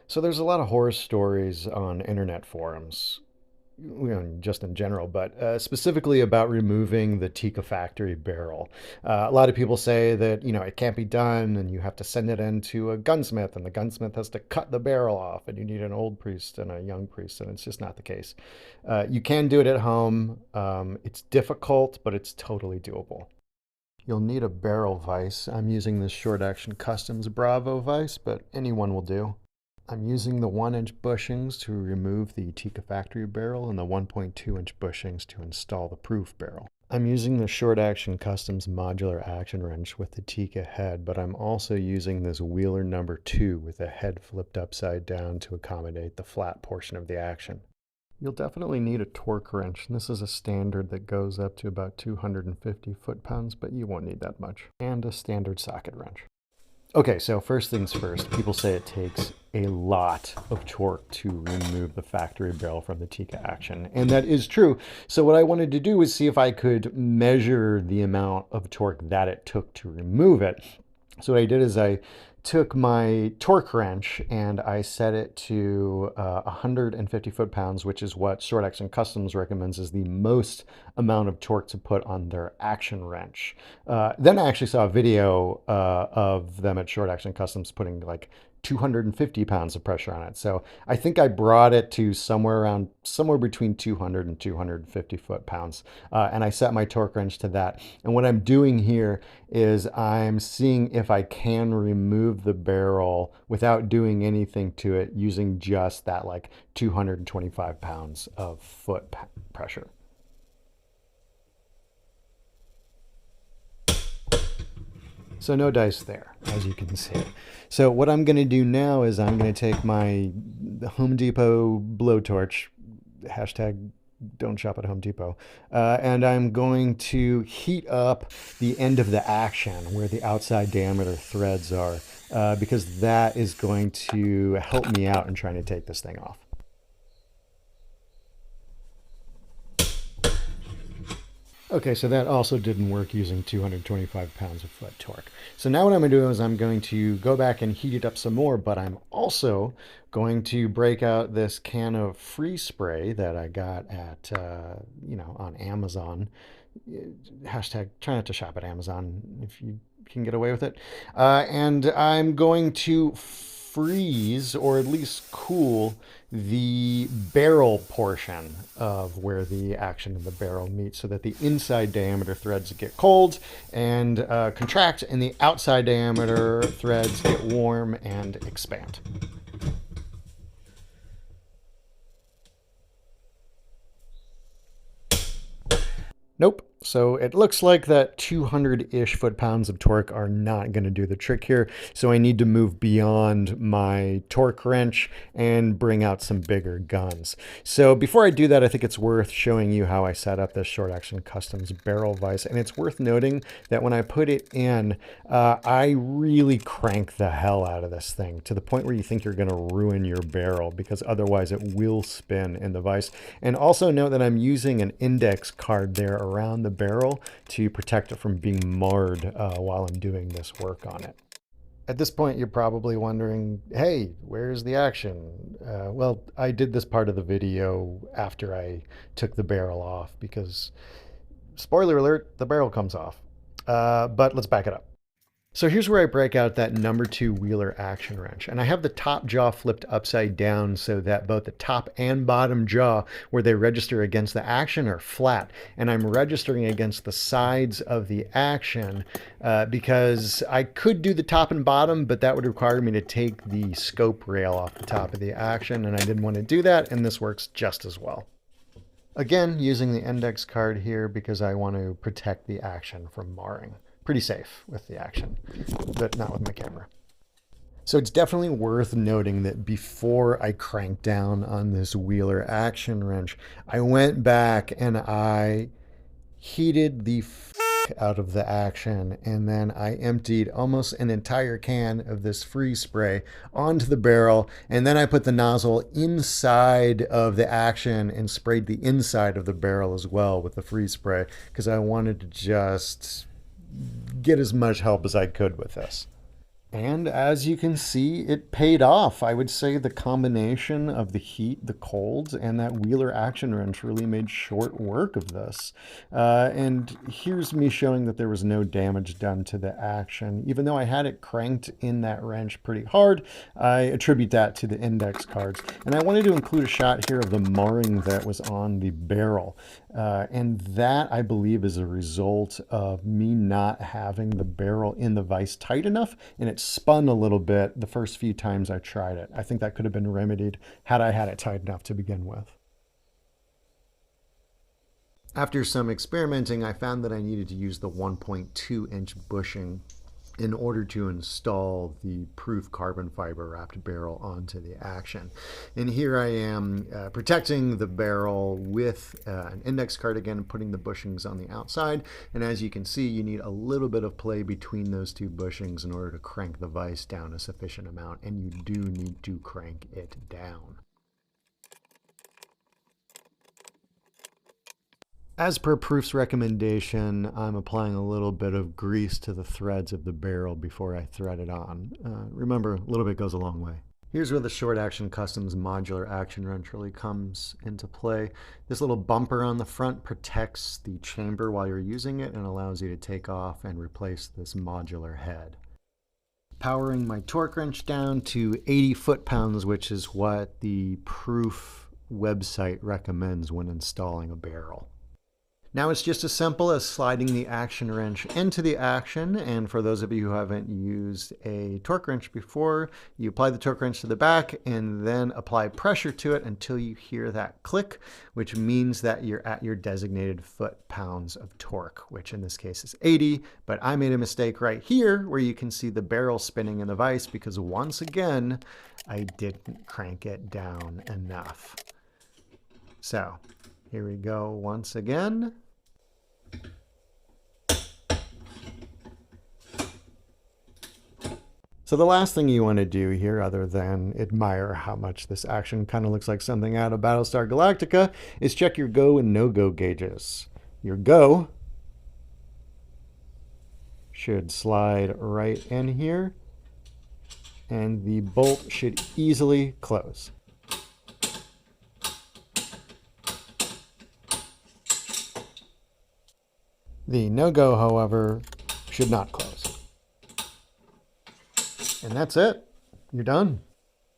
So there's a lot of horror stories on internet forums, just in general, but specifically about removing the Tikka factory barrel. A lot of people say that, it can't be done and you have to send it into a gunsmith and the gunsmith has to cut the barrel off and you need an old priest and a young priest, and it's just not the case. You can do it at home. It's difficult, but it's totally doable. You'll need a barrel vise. I'm using this Short Action Customs Bravo vise, but anyone will do. I'm using the 1-inch bushings to remove the Tikka factory barrel and the 1.2-inch bushings to install the proof barrel. I'm using the Short Action Customs modular action wrench with the Tikka head, but I'm also using this Wheeler number 2 with the head flipped upside down to accommodate the flat portion of the action. You'll definitely need a torque wrench. This is a standard that goes up to about 250 foot-pounds, but you won't need that much. And a standard socket wrench. Okay, so first things first, people say it takes a lot of torque to remove the factory barrel from the Tikka action, and that is true. So what I wanted to do was see if I could measure the amount of torque that it took to remove it. So what I did is I took my torque wrench and I set it to 150 foot-pounds, which is what Short Action Customs recommends is the most amount of torque to put on their action wrench. Then I actually saw a video of them at Short Action Customs putting like 250 pounds of pressure on it. So I think I brought it to somewhere between 200 and 250 foot-pounds. And I set my torque wrench to that. And what I'm doing here is I'm seeing if I can remove the barrel without doing anything to it using just that like 225 pounds of foot pressure. So no dice there, as you can see. So what I'm going to do now is I'm going to take my Home Depot blowtorch, hashtag don't shop at Home Depot, and I'm going to heat up the end of the action where the outside diameter threads are, because that is going to help me out in trying to take this thing off. Okay, so that also didn't work using 225 pounds of foot torque. So now what I'm going to do is I'm going to go back and heat it up some more, but I'm also going to break out this can of freeze spray that I got at, on Amazon. Hashtag try not to shop at Amazon if you can get away with it. And I'm going to freeze or at least cool the barrel portion of where the action of the barrel meets so that the inside diameter threads get cold and contract and the outside diameter threads get warm and expand. Nope. So it looks like that 200-ish foot-pounds of torque are not going to do the trick here. So I need to move beyond my torque wrench and bring out some bigger guns. So before I do that, I think it's worth showing you how I set up this Short Action Customs barrel vise. And it's worth noting that when I put it in, I really crank the hell out of this thing to the point where you think you're going to ruin your barrel because otherwise it will spin in the vise. And also note that I'm using an index card there around the barrel to protect it from being marred while I'm doing this work on it. At this point, you're probably wondering, hey, where's the action? Well, I did this part of the video after I took the barrel off because, spoiler alert, the barrel comes off. But let's back it up. So here's where I break out that number 2 Wheeler action wrench. And I have the top jaw flipped upside down so that both the top and bottom jaw where they register against the action are flat. And I'm registering against the sides of the action because I could do the top and bottom, but that would require me to take the scope rail off the top of the action. And I didn't want to do that. And this works just as well. Again, using the index card here because I want to protect the action from marring. Pretty safe with the action, but not with my camera. So it's definitely worth noting that before I cranked down on this Wheeler action wrench, I went back and I heated the out of the action, and then I emptied almost an entire can of this freeze spray onto the barrel, and then I put the nozzle inside of the action and sprayed the inside of the barrel as well with the freeze spray because I wanted to just get as much help as I could with this. And as you can see, it paid off. I would say the combination of the heat, the colds, and that Wheeler action wrench really made short work of this. And here's me showing that there was no damage done to the action. Even though I had it cranked in that wrench pretty hard, I attribute that to the index cards. And I wanted to include a shot here of the marring that was on the barrel. And that, I believe, is a result of me not having the barrel in the vise tight enough, and it spun a little bit the first few times I tried it. I think that could have been remedied had I had it tight enough to begin with. After some experimenting, I found that I needed to use the 1.2-inch bushing in order to install the proof carbon fiber wrapped barrel onto the action. And here I am protecting the barrel with an index card again, putting the bushings on the outside. And as you can see, you need a little bit of play between those two bushings in order to crank the vise down a sufficient amount, and you do need to crank it down. As per Proof's recommendation, I'm applying a little bit of grease to the threads of the barrel before I thread it on. Remember, a little bit goes a long way. Here's where the Short Action Customs modular action wrench really comes into play. This little bumper on the front protects the chamber while you're using it and allows you to take off and replace this modular head. Powering my torque wrench down to 80 foot-pounds, which is what the Proof website recommends when installing a barrel. Now it's just as simple as sliding the action wrench into the action, and for those of you who haven't used a torque wrench before, you apply the torque wrench to the back and then apply pressure to it until you hear that click, which means that you're at your designated foot-pounds of torque, which in this case is 80, but I made a mistake right here where you can see the barrel spinning in the vise because once again, I didn't crank it down enough. So here we go once again. So the last thing you want to do here, other than admire how much this action kind of looks like something out of Battlestar Galactica, is check your go and no-go gauges. Your go should slide right in here, and the bolt should easily close. The no-go, however, should not close. And that's it. You're done.